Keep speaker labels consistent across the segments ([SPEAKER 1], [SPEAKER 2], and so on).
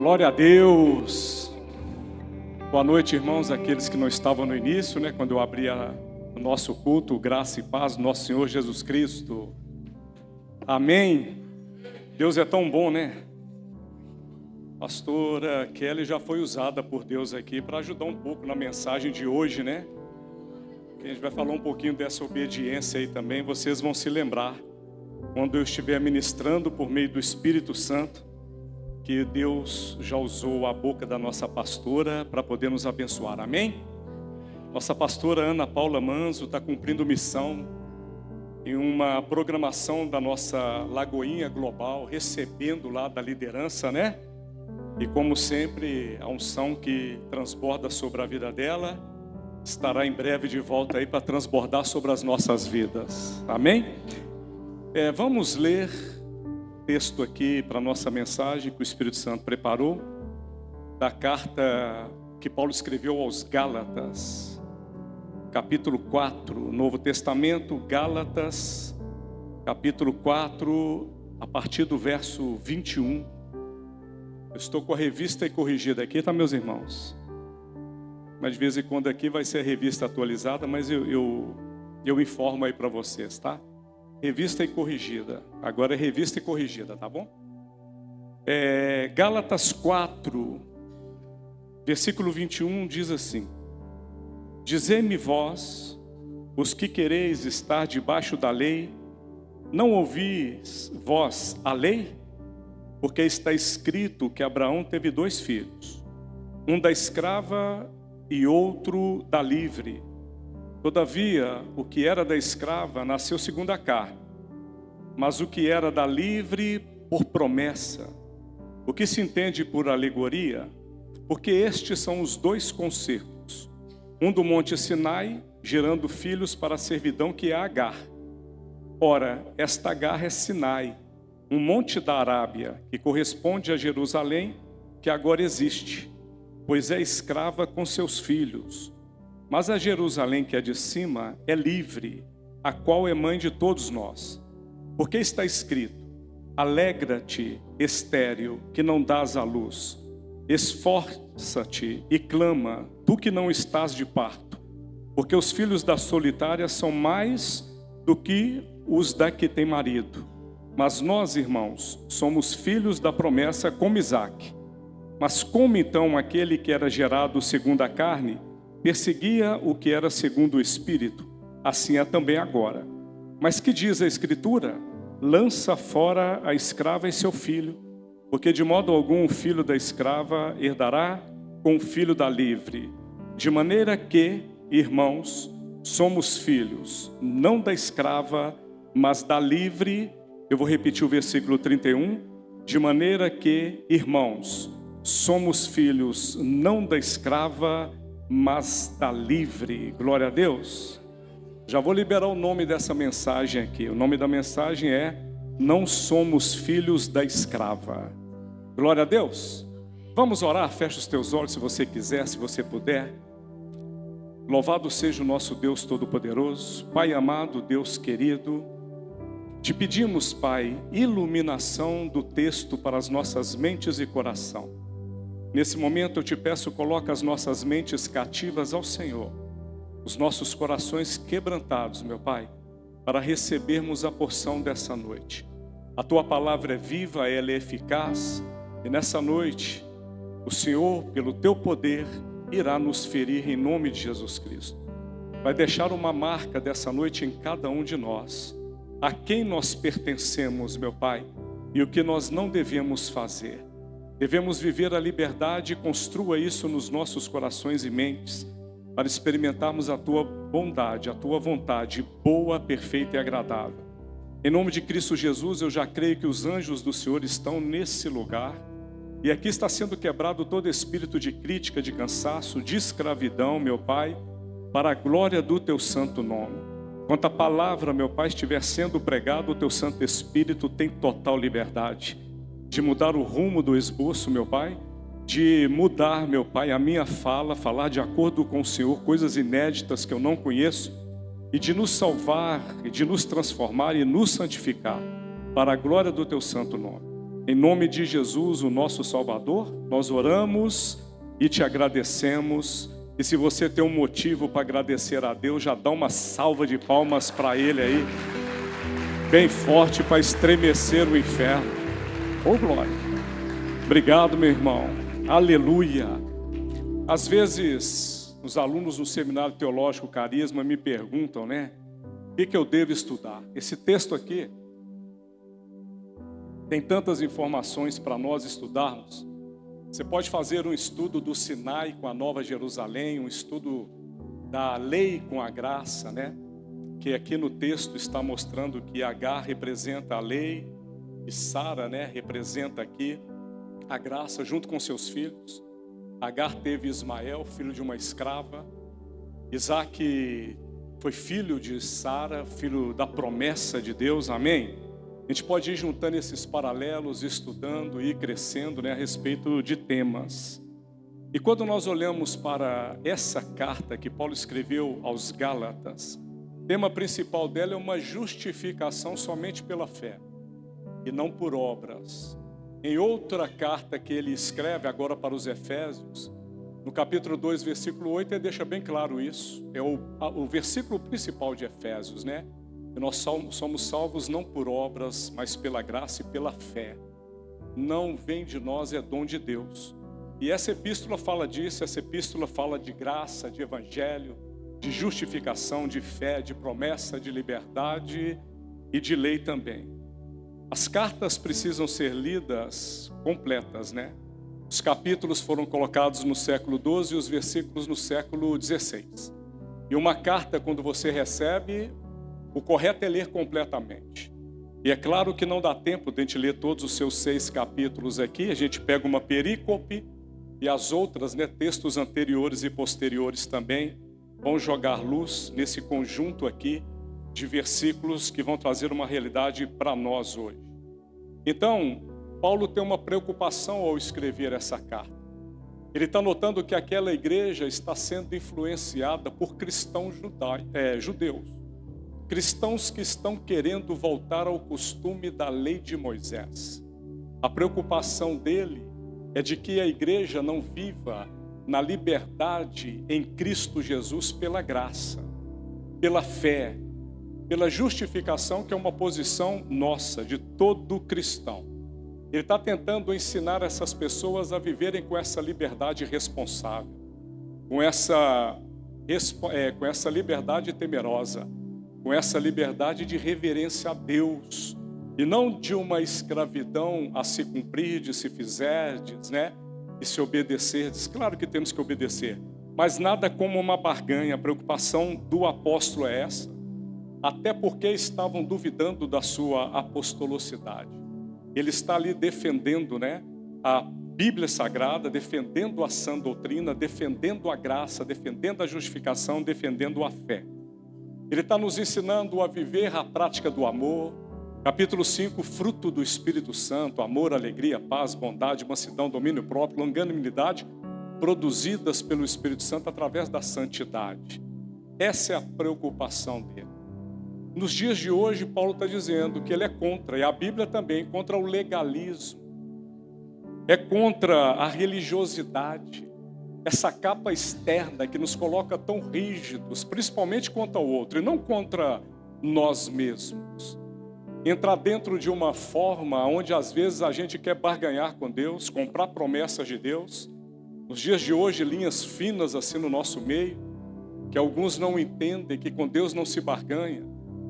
[SPEAKER 1] Glória a Deus. Boa noite, irmãos, aqueles que não estavam no início, quando eu abri o nosso culto, graça e paz do nosso Senhor Jesus Cristo. Amém. Deus é tão bom, Pastora Kelly já foi usada por Deus aqui para ajudar um pouco na mensagem de hoje, A gente vai falar um pouquinho dessa obediência aí também. Vocês vão se lembrar, quando eu estiver ministrando por meio do Espírito Santo, que Deus já usou a boca da nossa pastora para poder nos abençoar, amém? Nossa pastora Ana Paula Manzo está cumprindo missão em uma programação da nossa Lagoinha Global, recebendo lá da liderança, E como sempre, a unção que transborda sobre a vida dela estará em breve de volta aí para transbordar sobre as nossas vidas, amém? Vamos ler texto aqui para a nossa mensagem que o Espírito Santo preparou, da carta que Paulo escreveu aos Gálatas, capítulo 4, Novo Testamento, Gálatas, capítulo 4, a partir do verso 21. Eu estou com a revista e corrigida aqui, tá, meus irmãos? Mas de vez em quando aqui vai ser a revista atualizada, mas eu informo aí para vocês, tá? Revista e corrigida. Agora é revista e corrigida, tá bom? Gálatas 4, versículo 21 diz assim: Dizei-me vós, os que quereis estar debaixo da lei, não ouvis vós a lei? Porque está escrito que Abraão teve 2 filhos, um da escrava e outro da livre. Todavia, o que era da escrava nasceu segundo a carne, mas o que era da livre por promessa. O que se entende por alegoria? Porque estes são os 2 concertos, um do monte Sinai, gerando filhos para a servidão, que é Agar. Ora, esta Agar é Sinai, um monte da Arábia, que corresponde a Jerusalém, que agora existe, pois é escrava com seus filhos. Mas a Jerusalém que é de cima é livre, a qual é mãe de todos nós. Porque está escrito: Alegra-te, estéril, que não dás à luz. Esforça-te e clama, tu que não estás de parto. Porque os filhos da solitária são mais do que os da que tem marido. Mas nós, irmãos, somos filhos da promessa como Isaque. Mas como então aquele que era gerado segundo a carne perseguia o que era segundo o Espírito, assim é também agora. Mas que diz a Escritura? Lança fora a escrava e seu filho, porque de modo algum o filho da escrava herdará com o filho da livre. De maneira que, irmãos, somos filhos, não da escrava, mas da livre. Eu vou repetir o versículo 31. De maneira que, irmãos, somos filhos, não da escrava, mas da livre. Glória a Deus. Já vou liberar o nome dessa mensagem aqui. O nome da mensagem é: Não somos filhos da escrava. Glória a Deus. Vamos orar. Fecha os teus olhos se você quiser, se você puder. Louvado seja o nosso Deus Todo-Poderoso. Pai amado, Deus querido, te pedimos, Pai, iluminação do texto para as nossas mentes e coração. Nesse momento eu te peço, coloca as nossas mentes cativas ao Senhor, os nossos corações quebrantados, meu Pai, para recebermos a porção dessa noite. A Tua palavra é viva, ela é eficaz, e nessa noite o Senhor, pelo Teu poder, irá nos ferir em nome de Jesus Cristo. Vai deixar uma marca dessa noite em cada um de nós, a quem nós pertencemos, meu Pai, e o que nós não devemos fazer. Devemos viver a liberdade e construa isso nos nossos corações e mentes, para experimentarmos a Tua bondade, a Tua vontade boa, perfeita e agradável. Em nome de Cristo Jesus, eu já creio que os anjos do Senhor estão nesse lugar, e aqui está sendo quebrado todo espírito de crítica, de cansaço, de escravidão, meu Pai, para a glória do Teu santo nome. Quando a palavra, meu Pai, estiver sendo pregada, o Teu Santo Espírito tem total liberdade de mudar o rumo do esboço, meu Pai, de mudar, meu Pai, a minha fala, falar de acordo com o Senhor, coisas inéditas que eu não conheço, e de nos salvar, e de nos transformar e nos santificar, para a glória do Teu santo nome. Em nome de Jesus, o nosso Salvador, nós oramos e te agradecemos. E se você tem um motivo para agradecer a Deus, já dá uma salva de palmas para Ele aí, bem forte, para estremecer o inferno. Oh, glória! Obrigado, meu irmão. Aleluia! Às vezes, os alunos no Seminário Teológico Carisma me perguntam, né? O que eu devo estudar? Esse texto aqui tem tantas informações para nós estudarmos. Você pode fazer um estudo do Sinai com a Nova Jerusalém, um estudo da lei com a graça, né? Que aqui no texto está mostrando que Agar representa a lei e Sara, né, representa aqui a graça junto com seus filhos. Agar teve Ismael, filho de uma escrava. Isaac foi filho de Sara, filho da promessa de Deus, amém? A gente pode ir juntando esses paralelos, estudando e crescendo, né, a respeito de temas. E quando nós olhamos para essa carta que Paulo escreveu aos Gálatas, o tema principal dela é uma justificação somente pela fé e não por obras. Em outra carta que ele escreve agora para os Efésios, no capítulo 2, versículo 8, ele deixa bem claro isso. É o versículo principal de Efésios, né? E nós somos salvos não por obras, mas pela graça e pela fé. Não vem de nós, é dom de Deus. E essa epístola fala disso, essa epístola fala de graça, de evangelho, de justificação, de fé, de promessa, de liberdade e de lei também. As cartas precisam ser lidas completas, né? Os capítulos foram colocados no século XII e os versículos no século XVI. E uma carta, quando você recebe, o correto é ler completamente. E é claro que não dá tempo de a gente ler todos os seus 6 capítulos aqui. A gente pega uma perícope e as outras, né, textos anteriores e posteriores também vão jogar luz nesse conjunto aqui de versículos que vão trazer uma realidade para nós hoje. Então, Paulo tem uma preocupação ao escrever essa carta. Ele está notando que aquela igreja está sendo influenciada por cristãos judeus. Cristãos que estão querendo voltar ao costume da lei de Moisés. A preocupação dele é de que a igreja não viva na liberdade em Cristo Jesus pela graça, pela fé, pela justificação, que é uma posição nossa, de todo cristão. Ele está tentando ensinar essas pessoas a viverem com essa liberdade responsável, com essa liberdade temerosa, com essa liberdade de reverência a Deus, e não de uma escravidão a se cumprir, de se fizerdes, né? E se obedecerdes. Claro que temos que obedecer, mas nada como uma barganha. A preocupação do apóstolo é essa, até porque estavam duvidando da sua apostolocidade. Ele está ali defendendo, né, a Bíblia Sagrada, defendendo a sã doutrina, defendendo a graça, defendendo a justificação, defendendo a fé. Ele está nos ensinando a viver a prática do amor. Capítulo 5, fruto do Espírito Santo, amor, alegria, paz, bondade, mansidão, domínio próprio, longanimidade, produzidas pelo Espírito Santo através da santidade. Essa é a preocupação dele. Nos dias de hoje, Paulo está dizendo que ele é contra, e a Bíblia também, contra o legalismo. É contra a religiosidade. Essa capa externa que nos coloca tão rígidos, principalmente contra o outro, e não contra nós mesmos. Entrar dentro de uma forma onde às vezes a gente quer barganhar com Deus, comprar promessas de Deus. Nos dias de hoje, linhas finas assim no nosso meio, que alguns não entendem que com Deus não se barganha,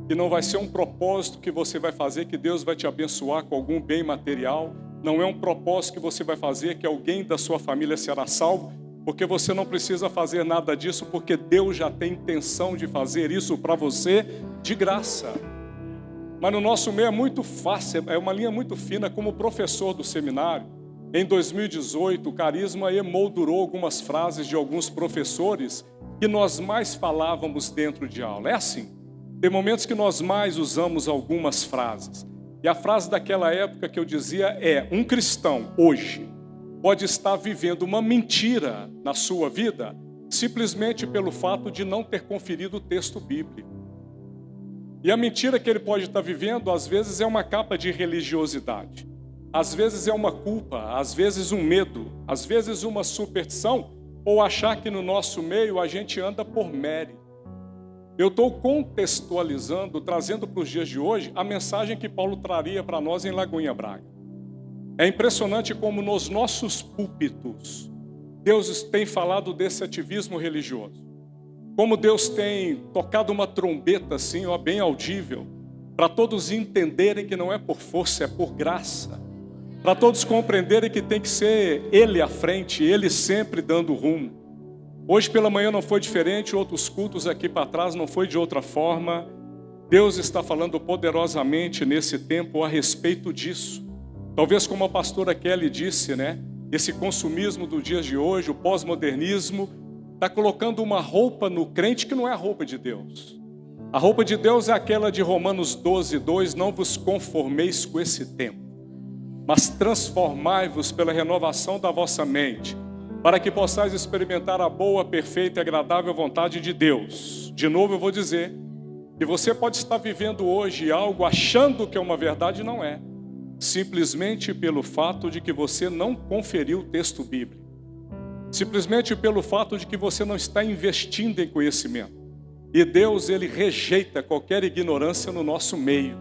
[SPEAKER 1] que não vai ser um propósito que você vai fazer, que Deus vai te abençoar com algum bem material, não é um propósito que você vai fazer, que alguém da sua família será salvo, porque você não precisa fazer nada disso, porque Deus já tem intenção de fazer isso para você de graça. Mas no nosso meio é muito fácil, é uma linha muito fina. Como professor do seminário, em 2018, o Carisma emoldurou algumas frases de alguns professores que nós mais falávamos dentro de aula. É assim, tem momentos que nós mais usamos algumas frases. E a frase daquela época que eu dizia é: um cristão hoje pode estar vivendo uma mentira na sua vida simplesmente pelo fato de não ter conferido o texto bíblico. E a mentira que ele pode estar vivendo, às vezes, é uma capa de religiosidade. às vezes é uma culpa, às vezes um medo, às vezes uma superstição, ou achar que no nosso meio a gente anda por mérito. Eu estou contextualizando, trazendo para os dias de hoje, a mensagem que Paulo traria para nós em Lagoinha Braga. É impressionante como nos nossos púlpitos, Deus tem falado desse ativismo religioso. Como Deus tem tocado uma trombeta assim, ó, bem audível, para todos entenderem que não é por força, é por graça. Para todos compreenderem que tem que ser Ele à frente, Ele sempre dando rumo. Hoje pela manhã não foi diferente, outros cultos aqui para trás não foi de outra forma. Deus está falando poderosamente nesse tempo a respeito disso. Talvez como a pastora Kelly disse, né? Esse consumismo dos dias de hoje, o pós-modernismo, está colocando uma roupa no crente que não é a roupa de Deus. A roupa de Deus é aquela de Romanos 12:2, não vos conformeis com esse tempo, mas transformai-vos pela renovação da vossa mente, para que possais experimentar a boa, perfeita e agradável vontade de Deus. De novo eu vou dizer que você pode estar vivendo hoje algo achando que é uma verdade, não é. Simplesmente pelo fato de que você não conferiu o texto bíblico. Simplesmente pelo fato de que você não está investindo em conhecimento. E Deus, Ele rejeita qualquer ignorância no nosso meio.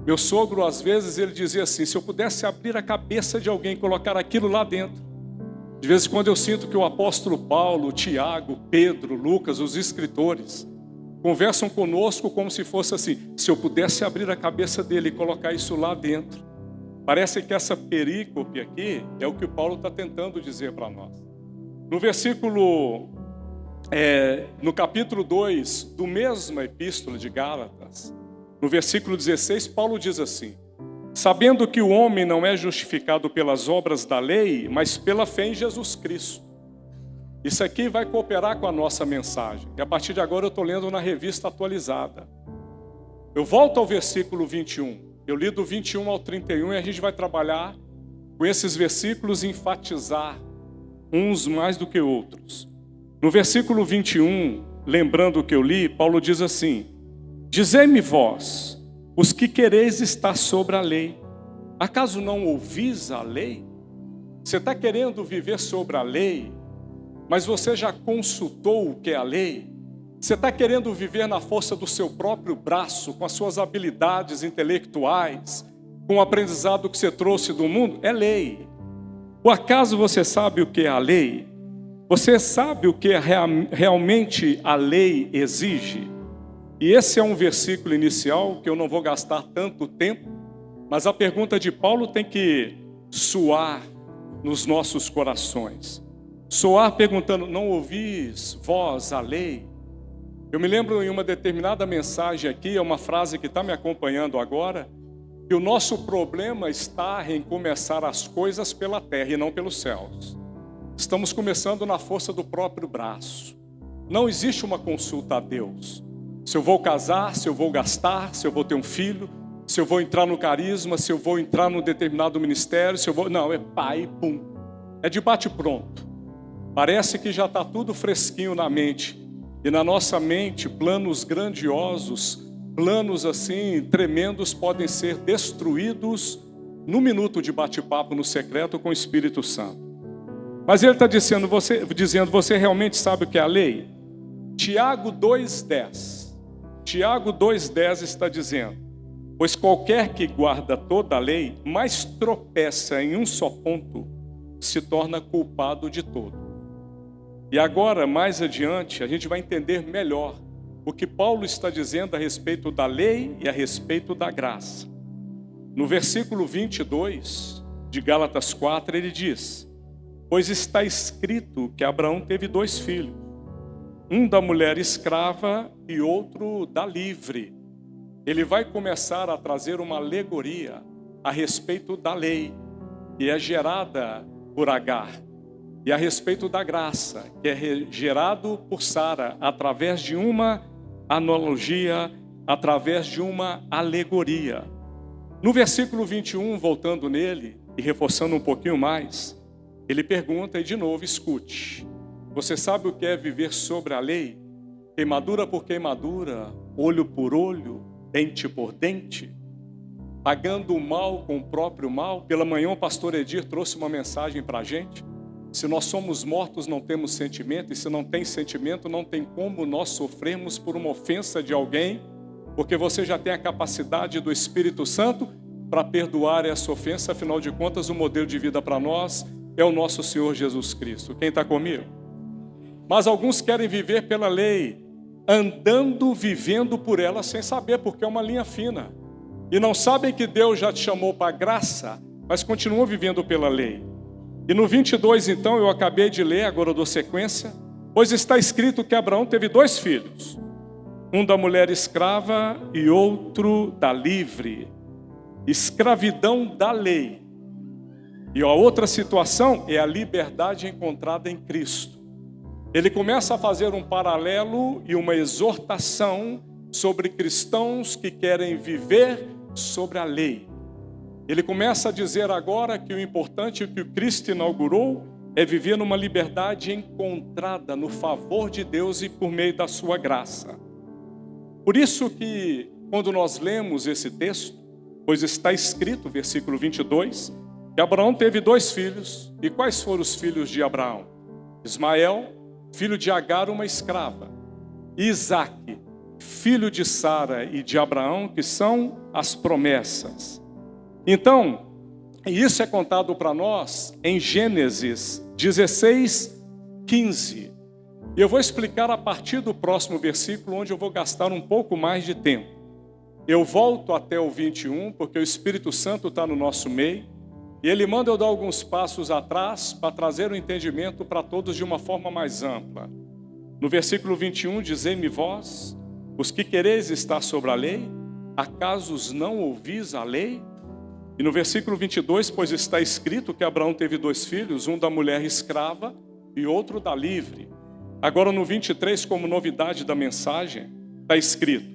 [SPEAKER 1] Meu sogro, às vezes, ele dizia assim, se eu pudesse abrir a cabeça de alguém e colocar aquilo lá dentro. De vez em quando eu sinto que o apóstolo Paulo, Tiago, Pedro, Lucas, os escritores, conversam conosco como se fosse assim, se eu pudesse abrir a cabeça dele e colocar isso lá dentro. Parece que essa perícope aqui é o que o Paulo está tentando dizer para nós. No versículo, no capítulo 2 do mesmo epístola de Gálatas, no versículo 16, Paulo diz assim, sabendo que o homem não é justificado pelas obras da lei, mas pela fé em Jesus Cristo. Isso aqui vai cooperar com a nossa mensagem. E a partir de agora eu estou lendo na revista atualizada. Eu volto ao versículo 21. Eu li do 21 ao 31 e a gente vai trabalhar com esses versículos e enfatizar uns mais do que outros. No versículo 21, lembrando o que eu li, Paulo diz assim, dizei-me vós, os que quereis estar sobre a lei, acaso não ouvis a lei? Você está querendo viver sobre a lei, mas você já consultou o que é a lei? Você está querendo viver na força do seu próprio braço, com as suas habilidades intelectuais, com o aprendizado que você trouxe do mundo? É lei. Por acaso você sabe o que é a lei? Você sabe o que realmente a lei exige? E esse é um versículo inicial que eu não vou gastar tanto tempo, mas a pergunta de Paulo tem que soar nos nossos corações. Soar perguntando, não ouvis vós a lei? Eu me lembro em uma determinada mensagem aqui, é uma frase que está me acompanhando agora, que o nosso problema está em começar as coisas pela terra e não pelos céus. Estamos começando na força do próprio braço. Não existe uma consulta a Deus. Se eu vou casar, se eu vou gastar, se eu vou ter um filho, se eu vou entrar no carisma, se eu vou entrar num determinado ministério, se eu vou... Não, é pai, pum. É de bate pronto. Parece que já está tudo fresquinho na mente. E na nossa mente, planos grandiosos, planos assim, tremendos, podem ser destruídos no minuto de bate-papo no secreto com o Espírito Santo. Mas ele está dizendo, você realmente sabe o que é a lei? Tiago 2,10. Tiago 2,10 está dizendo, pois qualquer que guarda toda a lei, mas tropeça em um só ponto, se torna culpado de todo. E agora, mais adiante, a gente vai entender melhor o que Paulo está dizendo a respeito da lei e a respeito da graça. No versículo 22 de Gálatas 4, ele diz, pois está escrito que Abraão teve 2 filhos, um da mulher escrava e outro da livre. Ele vai começar a trazer uma alegoria a respeito da lei, que é gerada por Agar. E a respeito da graça, que é gerado por Sara, através de uma analogia, através de uma alegoria. No versículo 21, voltando nele e reforçando um pouquinho mais, ele pergunta e de novo escute. Você sabe o que é viver sobre a lei? Queimadura por queimadura, olho por olho, dente por dente? pagando o mal com o próprio mal. Pela manhã o pastor Edir trouxe uma mensagem para a gente. Se nós somos mortos, não temos sentimento, e se não tem sentimento, não tem como nós sofrermos por uma ofensa de alguém, porque você já tem a capacidade do Espírito Santo para perdoar essa ofensa. Afinal de contas, o modelo de vida para nós é o nosso Senhor Jesus Cristo. Quem está comigo? Mas alguns querem viver pela lei, andando, vivendo por ela sem saber, porque é uma linha fina. E não sabem que Deus já te chamou para a graça, mas continuam vivendo pela lei. E no 22, então, eu acabei de ler, agora eu dou sequência. Pois está escrito que Abraão teve 2 filhos. Um da mulher escrava e outro da livre. Escravidão da lei. E a outra situação é a liberdade encontrada em Cristo. Ele começa a fazer um paralelo e uma exortação sobre cristãos que querem viver sobre a lei. Ele começa a dizer agora que o importante que o Cristo inaugurou é viver numa liberdade encontrada no favor de Deus e por meio da sua graça. Por isso que quando nós lemos esse texto, pois está escrito, versículo 22, que Abraão teve 2 filhos. E quais foram os filhos de Abraão? Ismael, filho de Agar, uma escrava. E Isaque, filho de Sara e de Abraão, que são as promessas. Então, isso é contado para nós em Gênesis 16, 15. E eu vou explicar a partir do próximo versículo, onde eu vou gastar um pouco mais de tempo. Eu volto até o 21, porque o Espírito Santo está no nosso meio, e ele manda eu dar alguns passos atrás para trazer o entendimento para todos de uma forma mais ampla. No versículo 21, dizei-me vós, os que quereis estar sobre a lei, acaso não ouvis a lei? E no versículo 22, pois está escrito que Abraão teve 2 filhos, um da mulher escrava e outro da livre. Agora no 23, como novidade da mensagem, está escrito,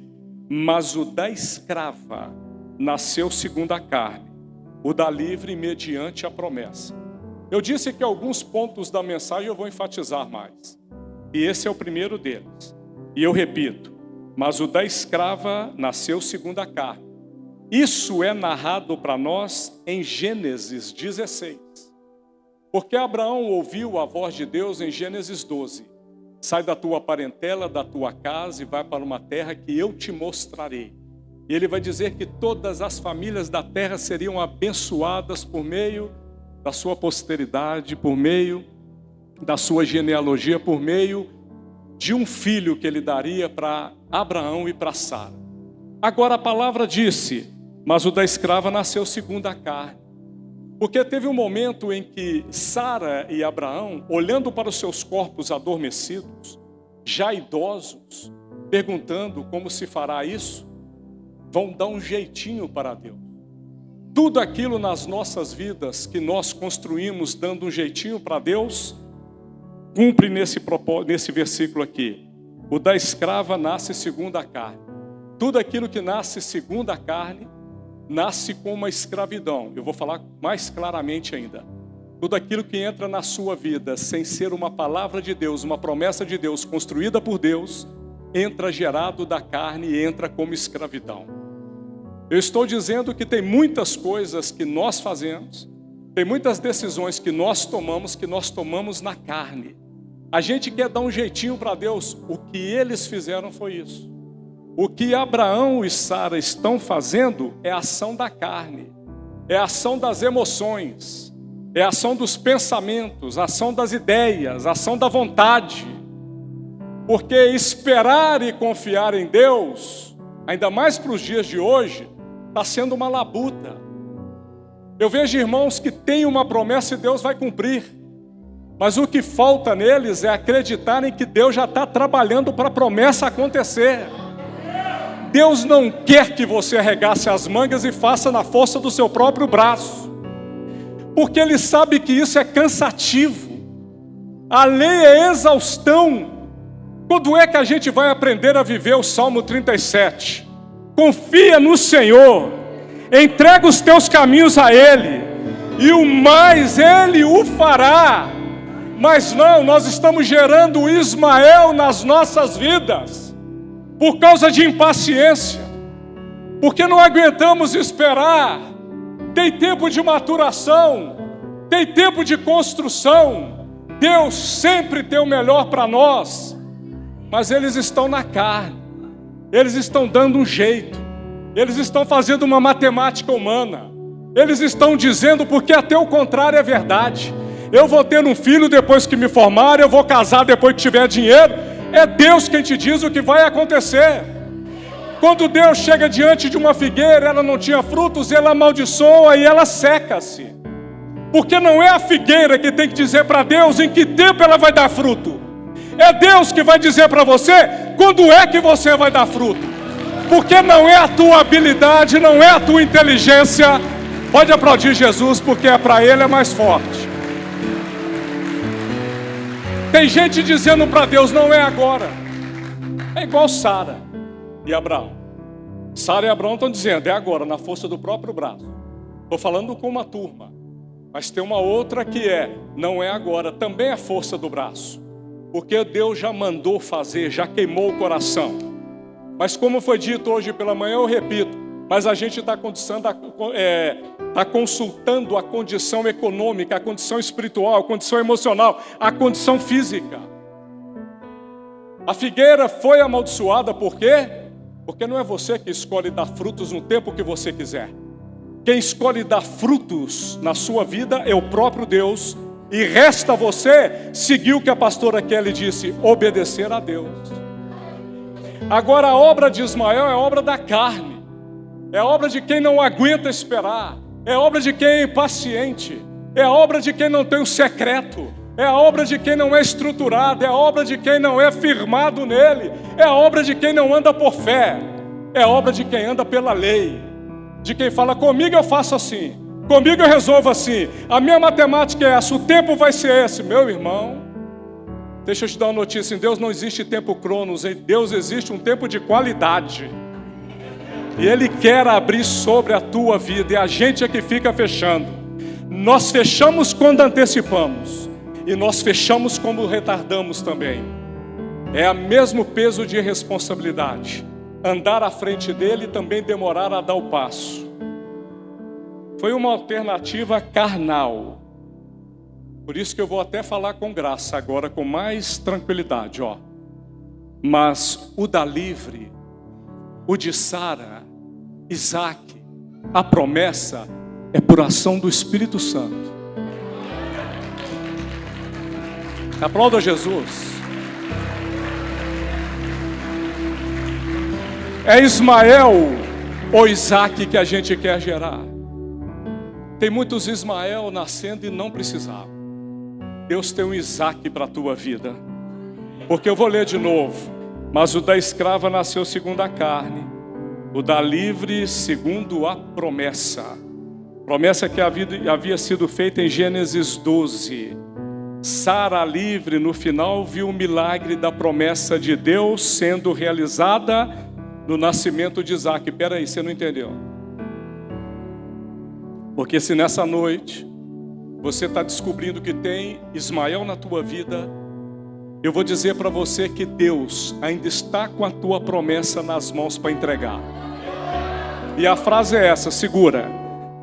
[SPEAKER 1] mas o da escrava nasceu segundo a carne, o da livre mediante a promessa. Eu disse que alguns pontos da mensagem eu vou enfatizar mais. E esse é o primeiro deles. E eu repito, mas o da escrava nasceu segundo a carne. Isso é narrado para nós em Gênesis 16. Porque Abraão ouviu a voz de Deus em Gênesis 12. Sai da tua parentela, da tua casa e vai para uma terra que eu te mostrarei. E ele vai dizer que todas as famílias da terra seriam abençoadas por meio da sua posteridade, por meio da sua genealogia, por meio de um filho que ele daria para Abraão e para Sara. Agora a palavra disse, mas o da escrava nasceu segundo a carne. Porque teve um momento em que Sara e Abraão, olhando para os seus corpos adormecidos, já idosos, perguntando como se fará isso, vão dar um jeitinho para Deus. Tudo aquilo nas nossas vidas que nós construímos dando um jeitinho para Deus, cumpre nesse versículo aqui. O da escrava nasce segundo a carne. Tudo aquilo que nasce segundo a carne, nasce com uma escravidão. Eu vou falar mais claramente ainda. Tudo aquilo que entra na sua vida sem ser uma palavra de Deus, uma promessa de Deus construída por Deus, entra gerado da carne e entra como escravidão. Eu estou dizendo que tem muitas coisas que nós fazemos, tem muitas decisões que nós tomamos na carne. A gente quer dar um jeitinho para Deus. O que eles fizeram foi isso. O que Abraão e Sara estão fazendo é a ação da carne, é a ação das emoções, é a ação dos pensamentos, a ação das ideias, a ação da vontade. Porque esperar e confiar em Deus, ainda mais para os dias de hoje, está sendo uma labuta. Eu vejo irmãos que têm uma promessa e Deus vai cumprir, mas o que falta neles é acreditarem que Deus já está trabalhando para a promessa acontecer. Deus não quer que você arregace as mangas e faça na força do seu próprio braço, porque Ele sabe que isso é cansativo. A lei é exaustão. Quando é que a gente vai aprender a viver o Salmo 37? Confia no Senhor, entrega os teus caminhos a Ele, e o mais Ele o fará. Mas não, nós estamos gerando o Ismael nas nossas vidas, por causa de impaciência. porque não aguentamos esperar. Tem tempo de maturação, tem tempo de construção. Deus sempre tem o melhor para nós, mas eles estão na carne, eles estão dando um jeito, eles estão fazendo uma matemática humana, eles estão dizendo, porque até o contrário é verdade. Eu vou ter um filho depois que me formar, eu vou casar depois que tiver dinheiro. É Deus quem te diz o que vai acontecer. Quando Deus chega diante de uma figueira, ela não tinha frutos, ela amaldiçoa e ela seca-se. Porque não é a figueira que tem que dizer para Deus em que tempo ela vai dar fruto. É Deus que vai dizer para você quando é que você vai dar fruto. Porque não é a tua habilidade, não é a tua inteligência. Pode aplaudir Jesus, porque para Ele é mais forte. Tem gente dizendo para Deus, não é agora. É igual Sara e Abraão. Sara e Abraão estão dizendo, é agora, na força do próprio braço. Estou falando com uma turma. Mas tem uma outra que não é agora, também é força do braço. Porque Deus já mandou fazer, já queimou o coração. Mas como foi dito hoje pela manhã, eu repito, mas a gente está consultando a condição econômica, a condição espiritual, a condição emocional, a condição física. A figueira foi amaldiçoada por quê? Porque não é você que escolhe dar frutos no tempo que você quiser. Quem escolhe dar frutos na sua vida é o próprio Deus. E resta você seguir o que a pastora Kelly disse, obedecer a Deus. Agora a obra de Ismael é obra da carne. É obra de quem não aguenta esperar. É obra de quem é impaciente. É obra de quem não tem o secreto. É a obra de quem não é estruturado. É a obra de quem não é firmado nele. É a obra de quem não anda por fé. É a obra de quem anda pela lei. De quem fala, comigo eu faço assim. Comigo eu resolvo assim. A minha matemática é essa. O tempo vai ser esse. Meu irmão, deixa eu te dar uma notícia. Em Deus não existe tempo cronos. Em Deus existe um tempo de qualidade. E Ele quer abrir sobre a tua vida. E a gente é que fica fechando. Nós fechamos quando antecipamos. E nós fechamos quando retardamos também. É o mesmo peso de responsabilidade. Andar à frente dele e também demorar a dar o passo. Foi uma alternativa carnal. Por isso que eu vou até falar com graça agora, com mais tranquilidade, ó. Mas o da livre, o de Sara, Isaac, a promessa é por ação do Espírito Santo. Aplauda Jesus. É Ismael ou Isaac que a gente quer gerar. Tem muitos Ismael nascendo e não precisavam. Deus tem um Isaac para a tua vida. Porque eu vou ler de novo. Mas o da escrava nasceu segundo a carne, o da livre segundo a promessa. Promessa que havia sido feita em Gênesis 12. Sara livre no final viu o milagre da promessa de Deus sendo realizada no nascimento de Isaac. Peraí, você não entendeu? Porque se nessa noite você está descobrindo que tem Ismael na tua vida, eu vou dizer para você que Deus ainda está com a tua promessa nas mãos para entregar. E a frase é essa, segura.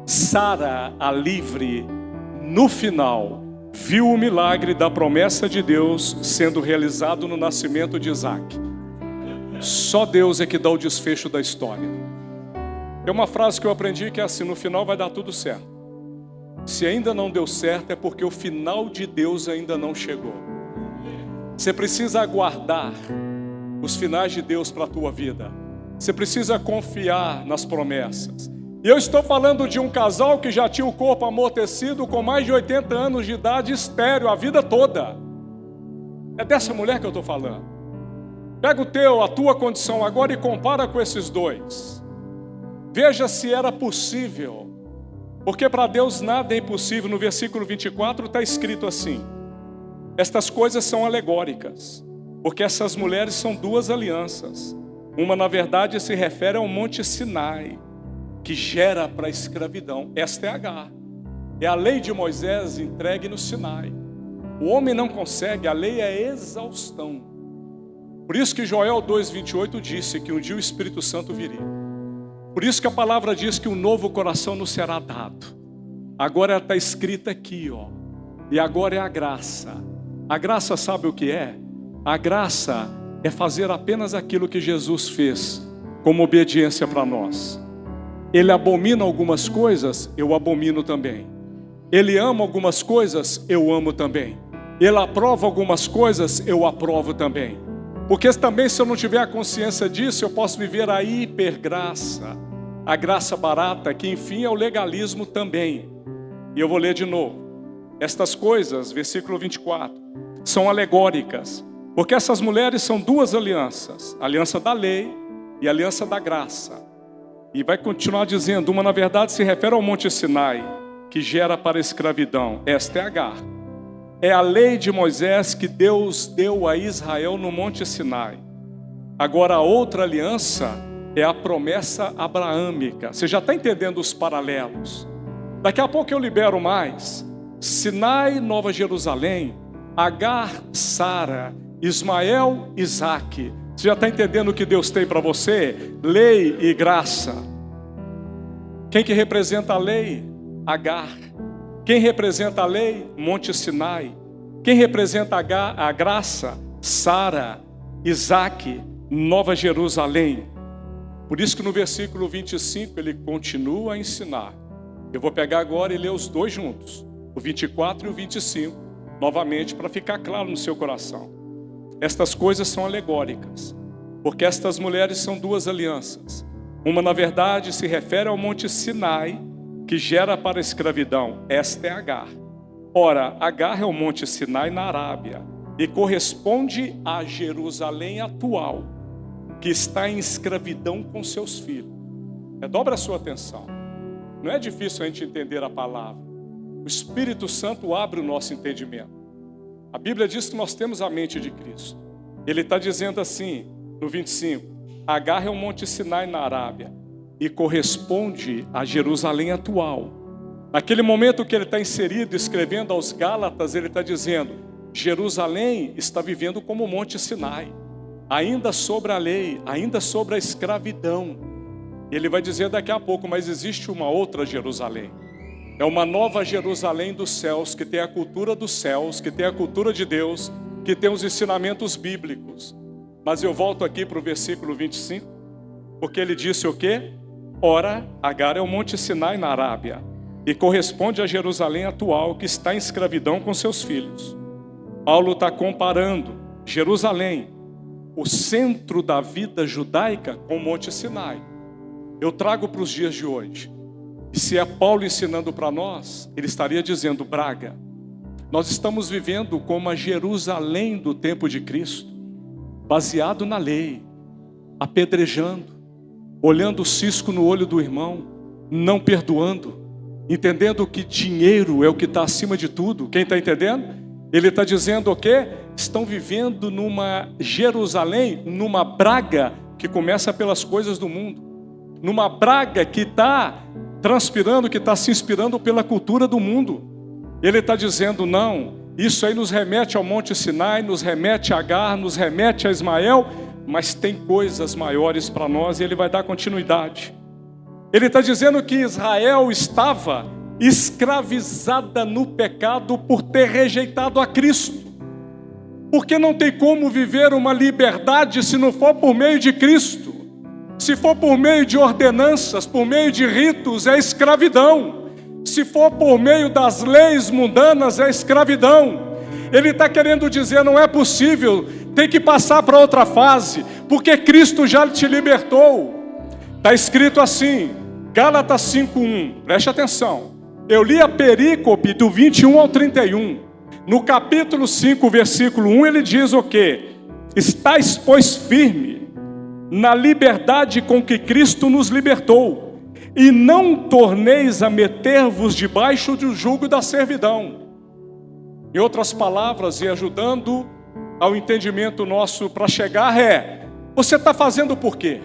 [SPEAKER 1] Sara, a livre, no final, viu o milagre da promessa de Deus sendo realizado no nascimento de Isaac. Só Deus é que dá o desfecho da história. É uma frase que eu aprendi que é assim, no final vai dar tudo certo. Se ainda não deu certo é porque o final de Deus ainda não chegou. Você precisa aguardar os finais de Deus para a tua vida. Você precisa confiar nas promessas. E eu estou falando de um casal que já tinha o corpo amortecido com mais de 80 anos de idade, estéril a vida toda. É dessa mulher que eu estou falando. Pega a tua condição agora e compara com esses dois. Veja se era possível. Porque para Deus nada é impossível. No versículo 24 está escrito assim. Estas coisas são alegóricas. Porque essas mulheres são duas alianças. Uma na verdade se refere ao Monte Sinai, que gera para a escravidão. Esta é Agar. É a lei de Moisés entregue no Sinai. O homem não consegue, a lei é exaustão. Por isso que Joel 2,28 disse que um dia o Espírito Santo viria. Por isso que a palavra diz que um novo coração nos será dado. Agora ela está escrita aqui, ó. E agora é a graça. A graça sabe o que é? A graça é fazer apenas aquilo que Jesus fez, como obediência para nós. Ele abomina algumas coisas, eu abomino também. Ele ama algumas coisas, eu amo também. Ele aprova algumas coisas, eu aprovo também. Porque também, se eu não tiver a consciência disso, eu posso viver a hipergraça, a graça barata, que enfim é o legalismo também. E eu vou ler de novo. Estas coisas, versículo 24, são alegóricas, porque essas mulheres são duas alianças, a aliança da lei e a aliança da graça. E vai continuar dizendo, uma na verdade se refere ao Monte Sinai, que gera para a escravidão. Esta é Agar. É a lei de Moisés que Deus deu a Israel no Monte Sinai. Agora a outra aliança é a promessa abraâmica. Você já está entendendo os paralelos? Daqui a pouco eu libero mais. Sinai, Nova Jerusalém, Agar, Sara, Ismael, Isaque. Você já está entendendo o que Deus tem para você? Lei e graça. Quem que representa a lei? Agar. Quem representa a lei? Monte Sinai. Quem representa a graça? Sara, Isaque, Nova Jerusalém. Por isso que no versículo 25 ele continua a ensinar. Eu vou pegar agora e ler os dois juntos, o 24 e o 25, novamente para ficar claro no seu coração. Estas coisas são alegóricas, porque estas mulheres são duas alianças. Uma na verdade se refere ao Monte Sinai, que gera para a escravidão. Esta é Agar. Ora, Agar é o Monte Sinai na Arábia e corresponde a Jerusalém atual, que está em escravidão com seus filhos. Dobra a sua atenção. Não é difícil a gente entender a palavra. O Espírito Santo abre o nosso entendimento. A Bíblia diz que nós temos a mente de Cristo. Ele está dizendo assim, no 25, Agar é o Monte Sinai na Arábia e corresponde a Jerusalém atual. Naquele momento que ele está inserido, escrevendo aos Gálatas, ele está dizendo, Jerusalém está vivendo como o Monte Sinai, ainda sobre a lei, ainda sobre a escravidão. Ele vai dizer daqui a pouco, mas existe uma outra Jerusalém. É uma nova Jerusalém dos céus, que tem a cultura dos céus, que tem a cultura de Deus, que tem os ensinamentos bíblicos. Mas eu volto aqui para o versículo 25, porque ele disse o quê? Ora, Agar é o Monte Sinai na Arábia, e corresponde a Jerusalém atual, que está em escravidão com seus filhos. Paulo está comparando Jerusalém, o centro da vida judaica, com o Monte Sinai. Eu trago para os dias de hoje. E se é Paulo ensinando para nós, ele estaria dizendo, Braga, nós estamos vivendo como a Jerusalém do tempo de Cristo, baseado na lei, apedrejando, olhando o cisco no olho do irmão, não perdoando, entendendo que dinheiro é o que está acima de tudo. Quem está entendendo? Ele está dizendo o quê? Estão vivendo numa Jerusalém, numa Braga que começa pelas coisas do mundo, numa Braga que está transpirando, que está se inspirando pela cultura do mundo. Ele está dizendo, não, isso aí nos remete ao Monte Sinai, nos remete a Agar, nos remete a Ismael, mas tem coisas maiores para nós, e ele vai dar continuidade. Ele está dizendo que Israel estava escravizada no pecado por ter rejeitado a Cristo. Porque não tem como viver uma liberdade se não for por meio de Cristo. Se for por meio de ordenanças, por meio de ritos, é escravidão. Se for por meio das leis mundanas, é escravidão. Ele está querendo dizer, não é possível, tem que passar para outra fase, porque Cristo já te libertou. Está escrito assim, Gálatas 5:1, preste atenção. Eu li a perícope do 21 ao 31. No capítulo 5, versículo 1, ele diz o quê? Estais, pois, firme na liberdade com que Cristo nos libertou, e não torneis a meter-vos debaixo do jugo da servidão. Em outras palavras, e ajudando ao entendimento nosso para chegar, você está fazendo por quê?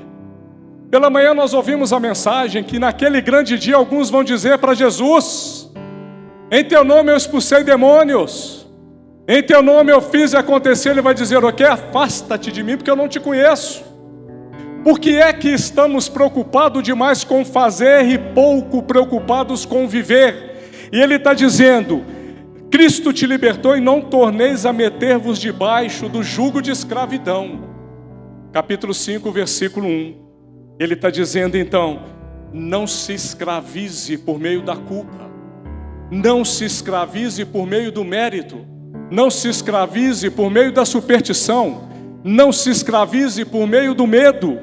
[SPEAKER 1] Pela manhã nós ouvimos a mensagem que naquele grande dia alguns vão dizer para Jesus, em teu nome eu expulsei demônios, em teu nome eu fiz e acontecer. Ele vai dizer o quê? Afasta-te de mim porque eu não te conheço. Por que é que estamos preocupados demais com fazer e pouco preocupados com viver? E ele está dizendo: Cristo te libertou e não torneis a meter-vos debaixo do jugo de escravidão. Capítulo 5, versículo 1. Ele está dizendo então: não se escravize por meio da culpa, não se escravize por meio do mérito, não se escravize por meio da superstição, não se escravize por meio do medo.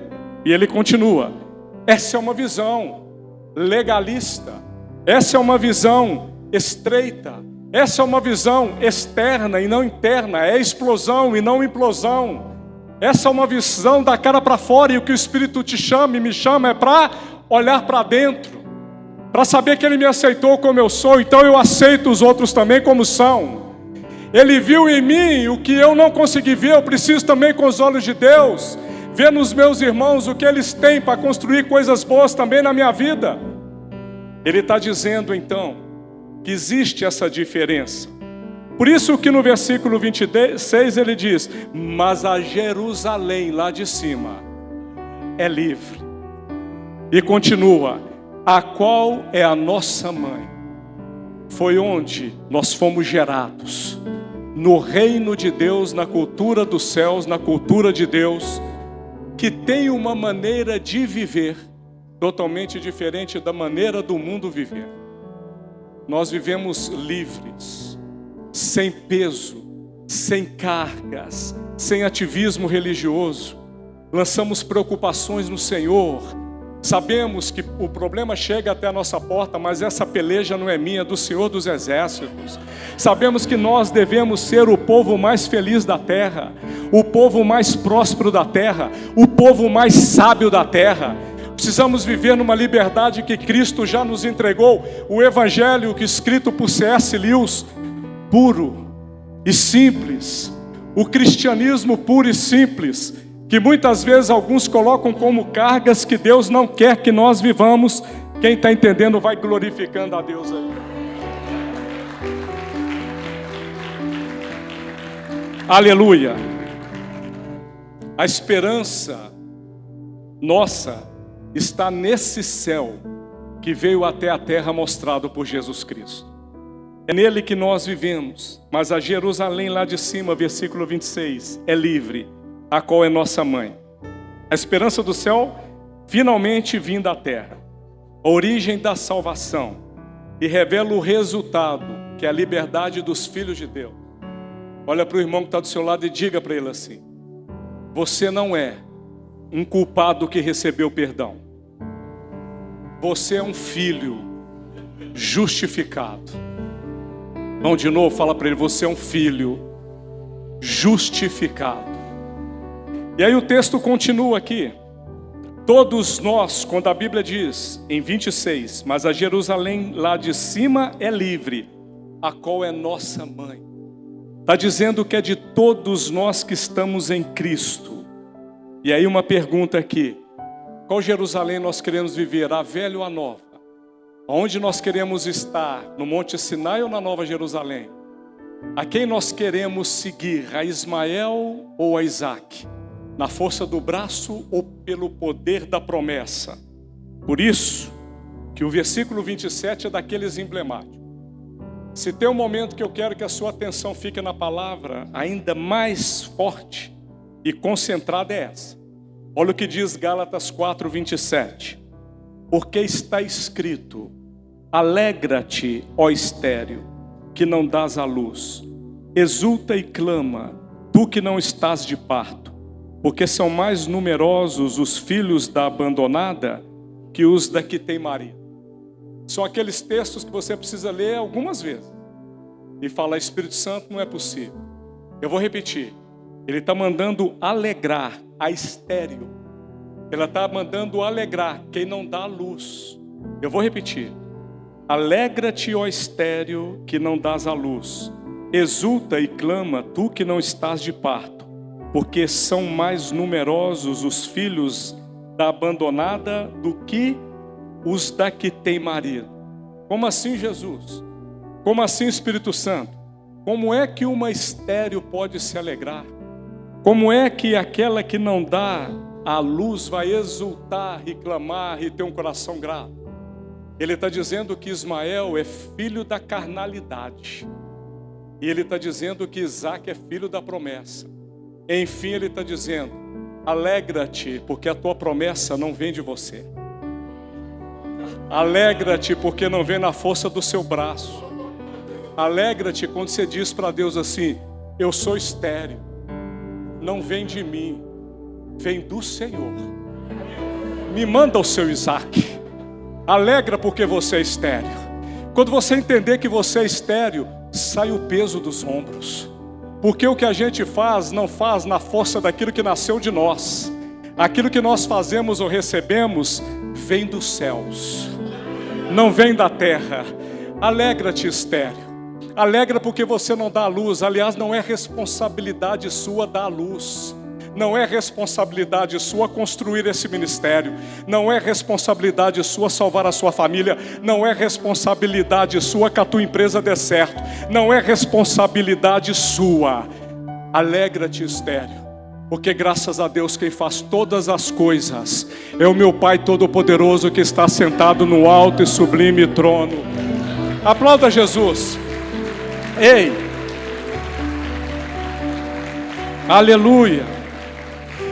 [SPEAKER 1] E ele continua: essa é uma visão legalista, essa é uma visão estreita, essa é uma visão externa e não interna, é explosão e não implosão. Essa é uma visão da cara para fora, e o que o Espírito te chama e me chama é para olhar para dentro, para saber que Ele me aceitou como eu sou, então eu aceito os outros também como são. Ele viu em mim o que eu não consegui ver, eu preciso também, com os olhos de Deus, ver nos meus irmãos o que eles têm para construir coisas boas também na minha vida. Ele está dizendo então que existe essa diferença. Por isso que no versículo 26 ele diz: mas a Jerusalém lá de cima é livre. E continua: a qual é a nossa mãe. Foi onde nós fomos gerados, no reino de Deus, na cultura dos céus, na cultura de Deus, que tem uma maneira de viver totalmente diferente da maneira do mundo viver. Nós vivemos livres, sem peso, sem cargas, sem ativismo religioso. Lançamos preocupações no Senhor. Sabemos que o problema chega até a nossa porta, mas essa peleja não é minha, é do Senhor dos Exércitos. Sabemos que nós devemos ser o povo mais feliz da terra, o povo mais próspero da terra, o povo mais sábio da terra. Precisamos viver numa liberdade que Cristo já nos entregou. O Evangelho, que escrito por C.S. Lewis, puro e simples. O cristianismo puro e simples, que muitas vezes alguns colocam como cargas que Deus não quer que nós vivamos. Quem está entendendo vai glorificando a Deus aí. Aleluia. A esperança nossa está nesse céu que veio até a terra mostrado por Jesus Cristo. É nele que nós vivemos. Mas a Jerusalém lá de cima, versículo 26, é livre, a qual é nossa mãe. A esperança do céu finalmente vinda à terra, a origem da salvação, e revela o resultado, que é a liberdade dos filhos de Deus. Olha para o irmão que está do seu lado e diga para ele assim: você não é um culpado que recebeu perdão. Você é um filho justificado. Vamos de novo, fala para ele: você é um filho justificado. E aí o texto continua aqui. Todos nós, quando a Bíblia diz em 26, mas a Jerusalém lá de cima é livre, a qual é nossa mãe. Está dizendo que é de todos nós que estamos em Cristo. E aí uma pergunta aqui: qual Jerusalém nós queremos viver, a velha ou a nova? Onde nós queremos estar, no Monte Sinai ou na Nova Jerusalém? A quem nós queremos seguir, a Ismael ou a Isaac? Na força do braço ou pelo poder da promessa? Por isso que o versículo 27 é daqueles emblemáticos. Se tem um momento que eu quero que a sua atenção fique na palavra ainda mais forte e concentrada, é essa. Olha o que diz Gálatas 4:27. Porque está escrito: alegra-te, ó estéril, que não dás à luz. Exulta e clama, tu que não estás de parto. Porque são mais numerosos os filhos da abandonada que os da que tem marido. São aqueles textos que você precisa ler algumas vezes e falar: Espírito Santo, não é possível. Eu vou repetir. Ele está mandando alegrar a estéril. Ele está mandando alegrar quem não dá luz. Eu vou repetir. Alegra-te, ó estéril, que não dás à luz. Exulta e clama, tu que não estás de parto. Porque são mais numerosos os filhos da abandonada do que os da que tem marido. Como assim, Jesus? Como assim, Espírito Santo? Como é que uma estéril pode se alegrar? Como é que aquela que não dá a luz vai exultar e clamar e ter um coração grato. Ele está dizendo que Ismael é filho da carnalidade. E ele está dizendo que Isaac é filho da promessa. Enfim, ele está dizendo: alegra-te, porque a tua promessa não vem de você. Alegra-te, porque não vem na força do seu braço. Alegra-te quando você diz para Deus assim: eu sou estéril. Não vem de mim, vem do Senhor. Me manda o seu Isaac. Alegra porque você é estéril. Quando você entender que você é estéril, sai o peso dos ombros. Porque o que a gente faz, não faz na força daquilo que nasceu de nós. Aquilo que nós fazemos ou recebemos, vem dos céus, não vem da terra. Alegra-te, estéril. Alegra porque você não dá a luz. Aliás, não é responsabilidade sua dar a luz. Não é responsabilidade sua construir esse ministério. Não é responsabilidade sua salvar a sua família. Não é responsabilidade sua que a tua empresa dê certo. Não é responsabilidade sua. Alegra-te, estéril, porque graças a Deus quem faz todas as coisas é o meu Pai Todo-Poderoso, que está sentado no alto e sublime trono. Aplauda Jesus. Ei, aleluia.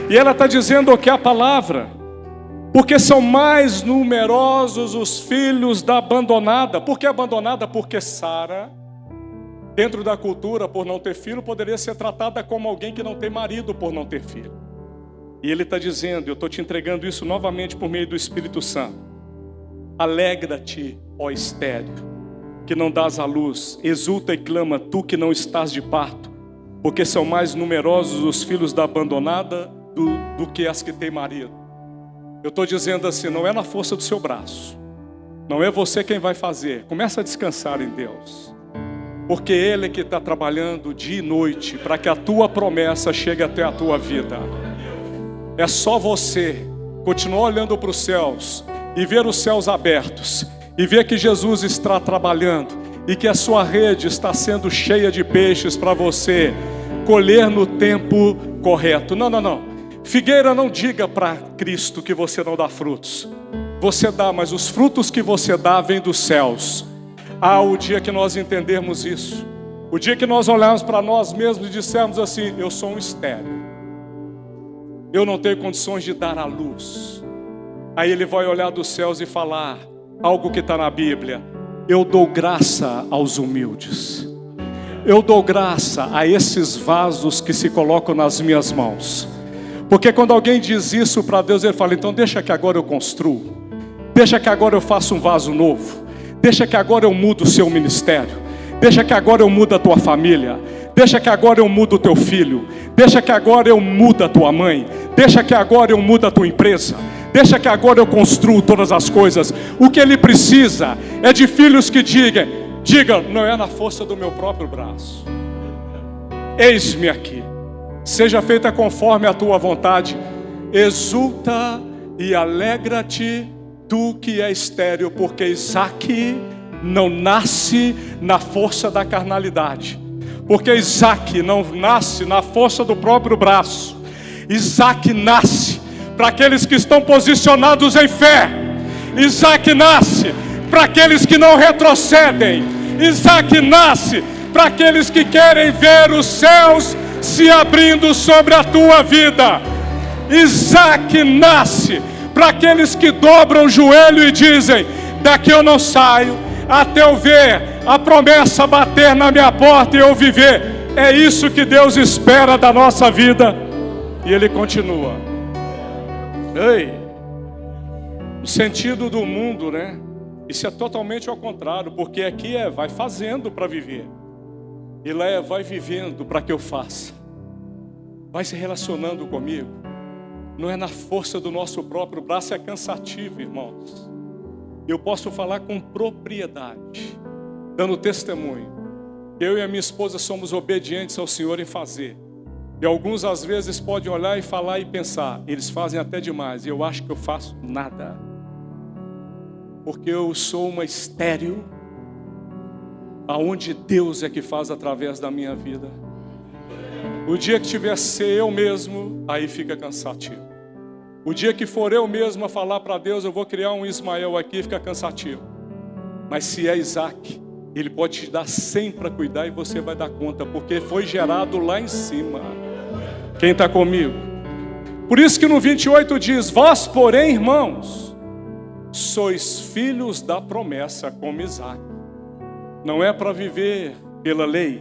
[SPEAKER 1] E ela está dizendo o que é a palavra: porque são mais numerosos os filhos da abandonada. Por que abandonada? Porque Sara, dentro da cultura, por não ter filho, poderia ser tratada como alguém que não tem marido por não ter filho. E ele está dizendo, eu estou te entregando isso novamente por meio do Espírito Santo: alegra-te, ó estéril, que não dás à luz. Exulta e clama, tu que não estás de parto, porque são mais numerosos os filhos da abandonada do que as que têm marido. Eu estou dizendo assim, não é na força do seu braço, não é você quem vai fazer. Começa a descansar em Deus, porque Ele é que está trabalhando dia e noite para que a tua promessa chegue até a tua vida. É só você continuar olhando para os céus e ver os céus abertos e ver que Jesus está trabalhando e que a sua rede está sendo cheia de peixes para você colher no tempo correto. Não. Figueira, não diga para Cristo que você não dá frutos. Você dá, mas os frutos que você dá vêm dos céus. O dia que nós entendermos isso, o dia que nós olharmos para nós mesmos e dissermos assim: eu sou um estéril, eu não tenho condições de dar a luz. Aí Ele vai olhar dos céus e falar algo que está na Bíblia: eu dou graça aos humildes. Eu dou graça a esses vasos que se colocam nas minhas mãos. Porque quando alguém diz isso para Deus, Ele fala: então deixa que agora eu construo, deixa que agora eu faça um vaso novo, deixa que agora eu mudo o seu ministério, deixa que agora eu mudo a tua família, deixa que agora eu mudo o teu filho, deixa que agora eu mudo a tua mãe, deixa que agora eu mudo a tua empresa, deixa que agora eu construo todas as coisas. O que Ele precisa é de filhos que digam, não é na força do meu próprio braço, eis-me aqui, seja feita conforme a tua vontade. Exulta e alegra-te, tu que é estéril, porque Isaac não nasce na força da carnalidade, porque Isaac não nasce na força do próprio braço. Isaac nasce para aqueles que estão posicionados em fé. Isaac nasce para aqueles que não retrocedem. Isaac nasce para aqueles que querem ver os céus se abrindo sobre a tua vida. Isaac nasce para aqueles que dobram o joelho e dizem: daqui eu não saio até eu ver a promessa bater na minha porta e eu viver. É isso que Deus espera da nossa vida. E Ele continua. Ei, no sentido do mundo, né? Isso é totalmente ao contrário, porque aqui vai fazendo para viver, e lá vai vivendo para que eu faça. Vai se relacionando comigo. Não é na força do nosso próprio braço, é cansativo, irmãos. Eu posso falar com propriedade, dando testemunho. Eu e a minha esposa somos obedientes ao Senhor em fazer. E alguns às vezes podem olhar e falar e pensar: eles fazem até demais, e eu acho que eu faço nada. Porque eu sou uma estéril, aonde Deus é que faz através da minha vida. O dia que tiver a ser eu mesmo, aí fica cansativo. O dia que for eu mesmo a falar para Deus, eu vou criar um Ismael aqui, fica cansativo. Mas se é Isaac, ele pode te dar 100 para cuidar e você vai dar conta, porque foi gerado lá em cima. Quem está comigo? Por isso que no 28 diz: vós, porém, irmãos, sois filhos da promessa como Isaac. Não é para viver pela lei,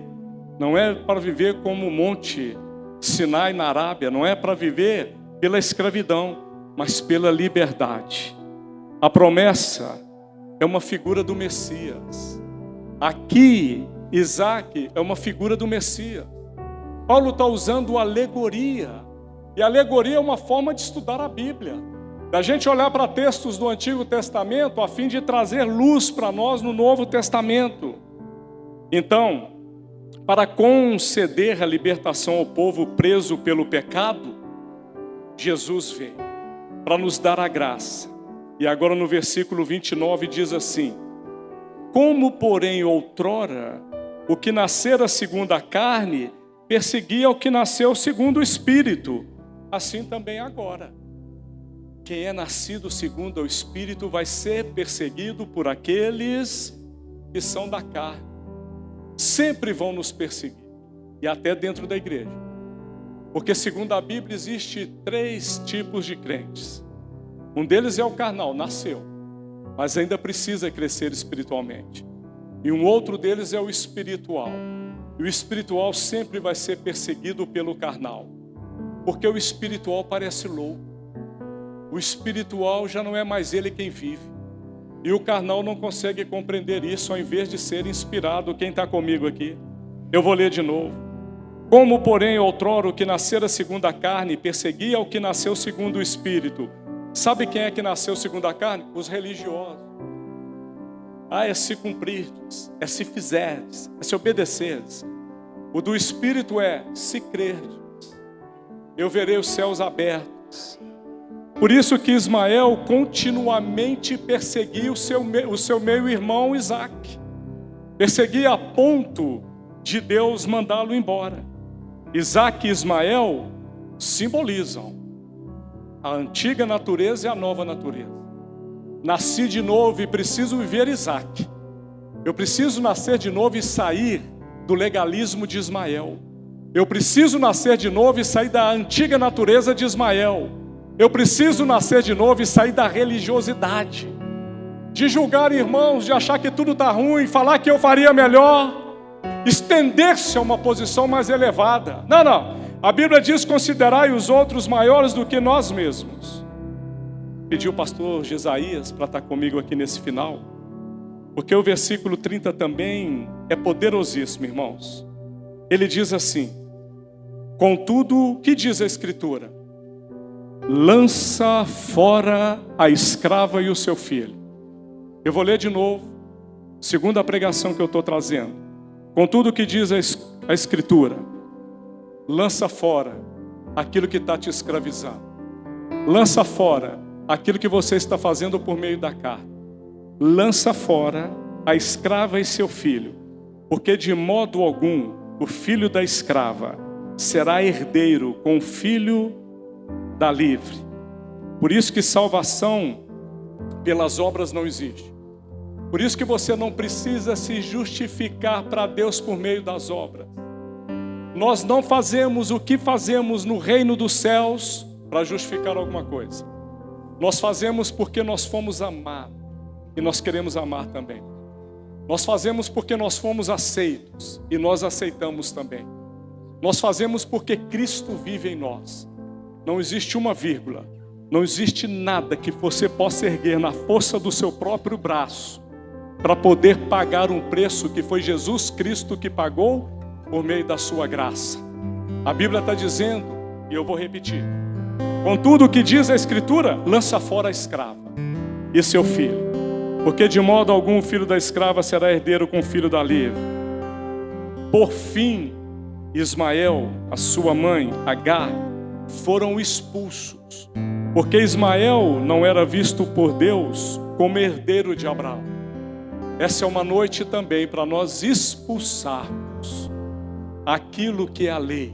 [SPEAKER 1] não é para viver como o monte Sinai na Arábia, não é para viver pela escravidão, mas pela liberdade. A promessa é uma figura do Messias. Aqui, Isaac é uma figura do Messias. Paulo está usando alegoria, e alegoria é uma forma de estudar a Bíblia, da gente olhar para textos do Antigo Testamento a fim de trazer luz para nós no Novo Testamento. Então, para conceder a libertação ao povo preso pelo pecado, Jesus veio para nos dar a graça. E agora no versículo 29 diz assim: como porém outrora o que nascera segundo a carne perseguia o que nasceu segundo o Espírito, assim também agora quem é nascido segundo o Espírito vai ser perseguido por aqueles que são da carne. Sempre vão nos perseguir, e até dentro da igreja, porque segundo a Bíblia existe 3 tipos de crentes. Um deles é o carnal, nasceu, mas ainda precisa crescer espiritualmente. E um outro deles é o espiritual. E o espiritual sempre vai ser perseguido pelo carnal, porque o espiritual parece louco. O espiritual já não é mais ele quem vive. E o carnal não consegue compreender isso, ao invés de ser inspirado. Quem está comigo aqui? Eu vou ler de novo. Como, porém, outrora o que nascera segundo a carne perseguia o que nasceu segundo o Espírito. Sabe quem é que nasceu segundo a carne? Os religiosos. É se cumprirdes, é se fizerdes, é se obedecerdes. O do Espírito é se crerdes. Eu verei os céus abertos. Por isso que Ismael continuamente perseguia o seu meio-irmão Isaac. Perseguia a ponto de Deus mandá-lo embora. Isaac e Ismael simbolizam a antiga natureza e a nova natureza. Nasci de novo e preciso viver Isaac. Eu preciso nascer de novo e sair do legalismo de Ismael. Eu preciso nascer de novo e sair da antiga natureza de Ismael. Eu preciso nascer de novo e sair da religiosidade, de julgar irmãos, de achar que tudo está ruim, falar que eu faria melhor, estender-se a uma posição mais elevada. Não. A Bíblia diz: considerai os outros maiores do que nós mesmos. Pedi o pastor Jesaías para estar comigo aqui nesse final, porque o versículo 30 também é poderosíssimo, irmãos. Ele diz assim: contudo, o que diz a Escritura? Lança fora a escrava e o seu filho. Eu vou ler de novo, segundo a pregação que eu estou trazendo. Contudo, o que diz a Escritura? Lança fora aquilo que está te escravizando. Lança fora aquilo que você está fazendo por meio da carne. Lança fora a escrava e seu filho, porque de modo algum o filho da escrava será herdeiro com o filho da livre. Por isso que salvação pelas obras não existe. Por isso que você não precisa se justificar para Deus por meio das obras. Nós não fazemos o que fazemos no reino dos céus para justificar alguma coisa. Nós fazemos porque nós fomos amados e nós queremos amar também. Nós fazemos porque nós fomos aceitos e nós aceitamos também. Nós fazemos porque Cristo vive em nós. Não existe uma vírgula, não existe nada que você possa erguer na força do seu próprio braço para poder pagar um preço que foi Jesus Cristo que pagou por meio da sua graça. A Bíblia está dizendo, e eu vou repetir: contudo, o que diz a Escritura? Lança fora a escrava e seu filho, porque de modo algum o filho da escrava será herdeiro com o filho da livre. Por fim, Ismael, a sua mãe, Agar, foram expulsos, porque Ismael não era visto por Deus como herdeiro de Abraão. Essa é uma noite também para nós expulsarmos aquilo que é a lei,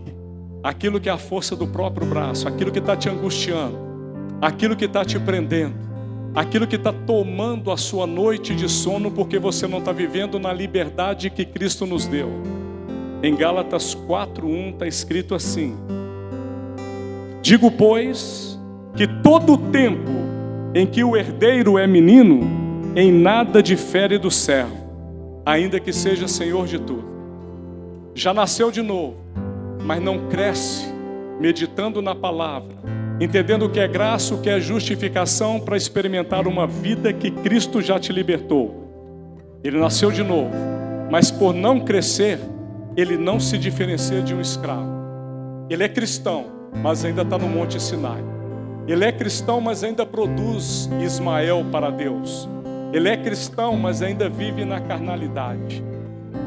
[SPEAKER 1] aquilo que é a força do próprio braço, aquilo que está te angustiando. aquilo que está te prendendo, aquilo que está tomando a sua noite de sono, porque você não está vivendo na liberdade que Cristo nos deu. Em Gálatas 4:1 está escrito assim: digo, pois, que todo o tempo em que o herdeiro é menino, em nada difere do servo, ainda que seja senhor de tudo. Já nasceu de novo, mas não cresce meditando na palavra, entendendo o que é graça, o que é justificação, para experimentar uma vida que Cristo já te libertou. Ele nasceu de novo, mas por não crescer, ele não se diferencia de um escravo. Ele é cristão, mas ainda está no Monte Sinai. Ele é cristão, mas ainda produz Ismael para Deus. Ele é cristão, mas ainda vive na carnalidade.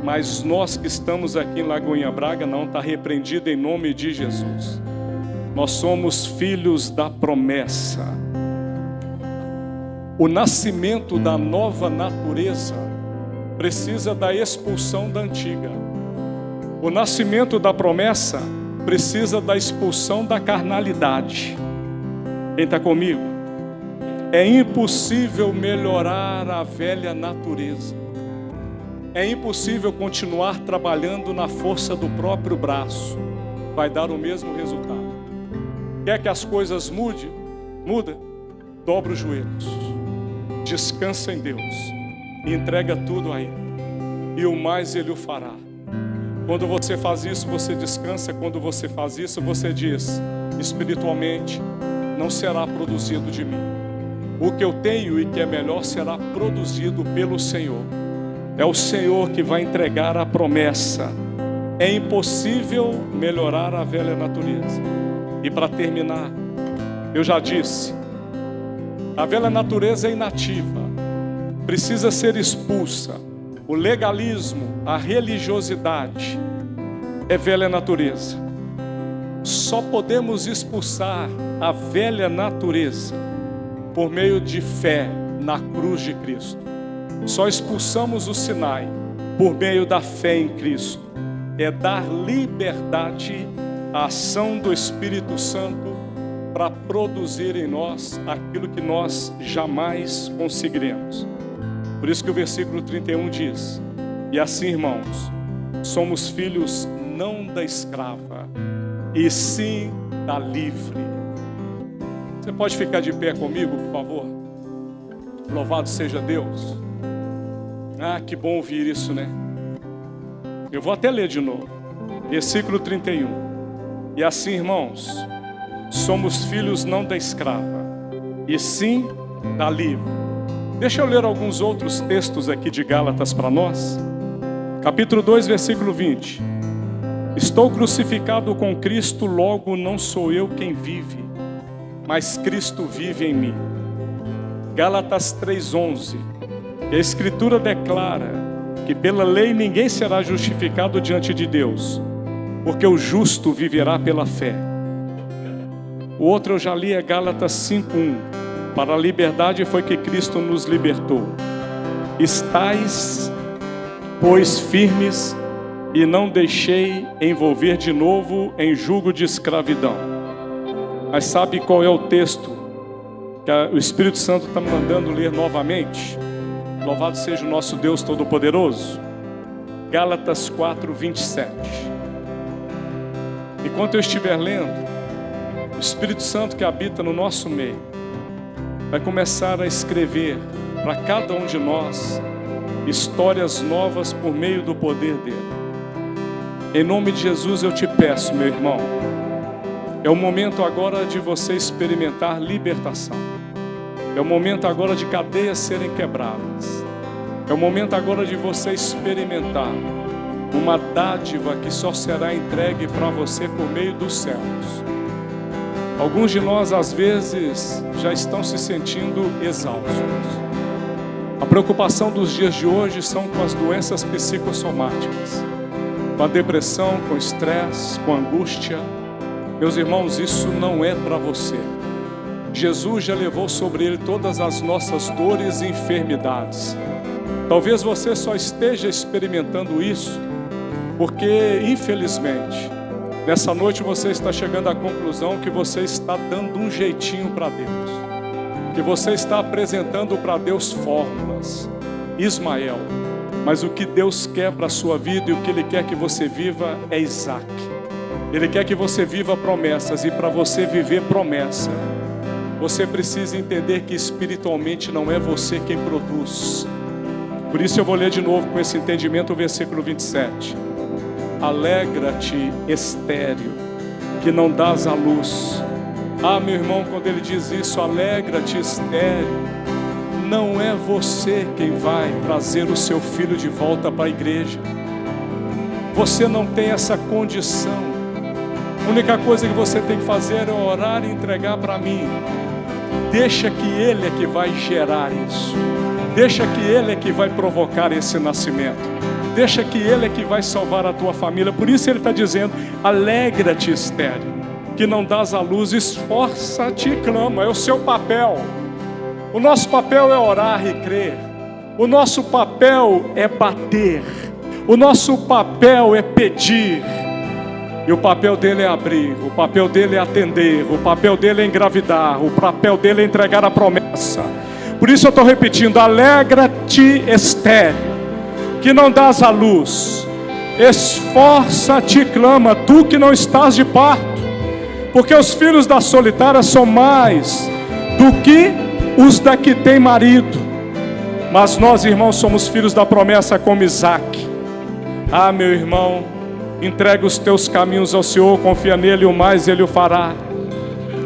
[SPEAKER 1] Mas nós que estamos aqui em Lagoinha Braga, não, está repreendido em nome de Jesus. Nós somos filhos da promessa. O nascimento da nova natureza precisa da expulsão da antiga. O nascimento da promessa precisa da expulsão da carnalidade. Quem está comigo? É impossível melhorar a velha natureza. É impossível continuar trabalhando na força do próprio braço. Vai dar o mesmo resultado. Quer que as coisas mudem? Muda. Dobra os joelhos. Descansa em Deus. E entrega tudo a Ele. E o mais Ele o fará. Quando você faz isso, você descansa. Quando você faz isso, você diz: espiritualmente, não será produzido de mim. O que eu tenho e que é melhor será produzido pelo Senhor. É o Senhor que vai entregar a promessa. É impossível melhorar a velha natureza. E para terminar, eu já disse, a velha natureza é inativa, precisa ser expulsa. O legalismo, a religiosidade é velha natureza. Só podemos expulsar a velha natureza por meio de fé na cruz de Cristo. Só expulsamos o Sinai por meio da fé em Cristo. É dar liberdade à ação do Espírito Santo para produzir em nós aquilo que nós jamais conseguiremos. Por isso que o versículo 31 diz: e assim, irmãos, somos filhos não da escrava, e sim da livre. Você pode ficar de pé comigo, por favor? Louvado seja Deus. Ah, que bom ouvir isso, né? Eu vou até ler de novo. Versículo 31. E assim, irmãos, somos filhos não da escrava, e sim da livre. Deixa eu ler alguns outros textos aqui de Gálatas para nós. Capítulo 2, versículo 20. Estou crucificado com Cristo, logo não sou eu quem vive, mas Cristo vive em mim. Gálatas 3:11. A Escritura declara que pela lei ninguém será justificado diante de Deus, porque o justo viverá pela fé. O outro eu já li, é Gálatas 5:1. Para a liberdade foi que Cristo nos libertou. Estais, pois, firmes, e não deixei envolver de novo em jugo de escravidão. Mas sabe qual é o texto que o Espírito Santo está me mandando ler novamente? Louvado seja o nosso Deus Todo-Poderoso. Gálatas 4:27. Enquanto eu estiver lendo, o Espírito Santo que habita no nosso meio vai começar a escrever para cada um de nós histórias novas por meio do poder dele. Em nome de Jesus eu te peço, meu irmão, é o momento agora de você experimentar libertação. É o momento agora de cadeias serem quebradas. É o momento agora de você experimentar uma dádiva que só será entregue para você por meio dos céus. Alguns de nós às vezes já estão se sentindo exaustos. A preocupação dos dias de hoje são com as doenças psicossomáticas, com a depressão, com o estresse, com a angústia. Meus irmãos, isso não é para você. Jesus já levou sobre ele todas as nossas dores e enfermidades. Talvez você só esteja experimentando isso porque, infelizmente, Nessa noite você está chegando à conclusão que você está dando um jeitinho para Deus, que você está apresentando para Deus fórmulas, Ismael, mas o que Deus quer para a sua vida e o que Ele quer que você viva é Isaac. Ele quer que você viva promessas, e para você viver promessa, você precisa entender que espiritualmente não é você quem produz. Por isso eu vou ler de novo com esse entendimento o versículo 27. Alegra-te, estéril, que não dás à luz. Ah, meu irmão, quando ele diz isso, alegra-te, estéril, não é você quem vai trazer o seu filho de volta para a igreja. Você não tem essa condição. A única coisa que você tem que fazer é orar e entregar para mim. Deixa que Ele é que vai gerar isso. Deixa que Ele é que vai provocar esse nascimento. Deixa que Ele é que vai salvar a tua família. Por isso Ele está dizendo, alegra-te, estéril, que não dás à luz, esforça-te e clama. É o seu papel. O nosso papel é orar e crer. O nosso papel é bater. O nosso papel é pedir. E o papel dele é abrir. O papel dele é atender. O papel dele é engravidar. O papel dele é entregar a promessa. Por isso eu estou repetindo, alegra-te, estéril, que não dás à luz, esforça-te e clama, tu que não estás de parto, porque os filhos da solitária são mais do que os da que tem marido, mas nós, irmãos, somos filhos da promessa como Isaac. Ah, meu irmão, entrega os teus caminhos ao Senhor, confia nele, o mais Ele o fará.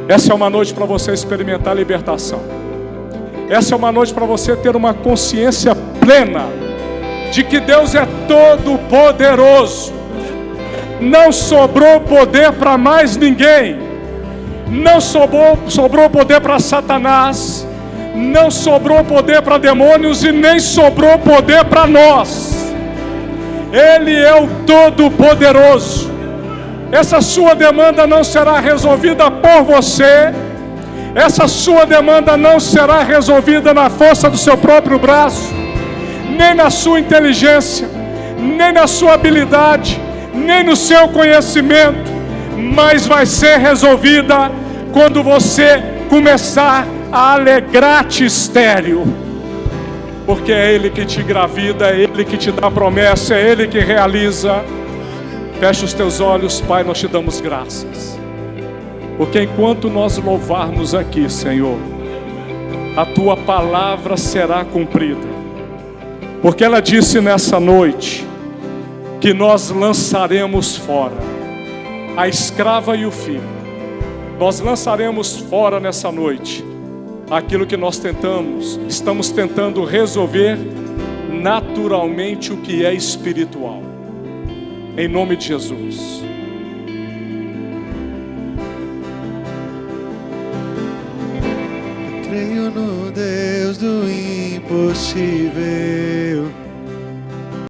[SPEAKER 1] Essa é uma noite para você experimentar a libertação. Essa é uma noite para você ter uma consciência plena de que Deus é todo poderoso. Não sobrou poder para mais ninguém. Não sobrou poder para Satanás. Não sobrou poder para demônios e nem sobrou poder para nós. Ele é o todo poderoso. Essa sua demanda não será resolvida por você. Essa sua demanda não será resolvida na força do seu próprio braço, nem na sua inteligência, nem na sua habilidade, nem no seu conhecimento, mas vai ser resolvida quando você começar a alegrar-te, estéril, porque é Ele que te engravida, é Ele que te dá promessa, é Ele que realiza. Fecha os teus olhos, Pai, nós te damos graças, porque enquanto nós louvarmos aqui, Senhor, a Tua palavra será cumprida, porque ela disse nessa noite que nós lançaremos fora a escrava e o filho. Nós lançaremos fora nessa noite aquilo que nós estamos tentando resolver naturalmente, o que é espiritual, em nome de Jesus.
[SPEAKER 2] Creio no Deus do impossível.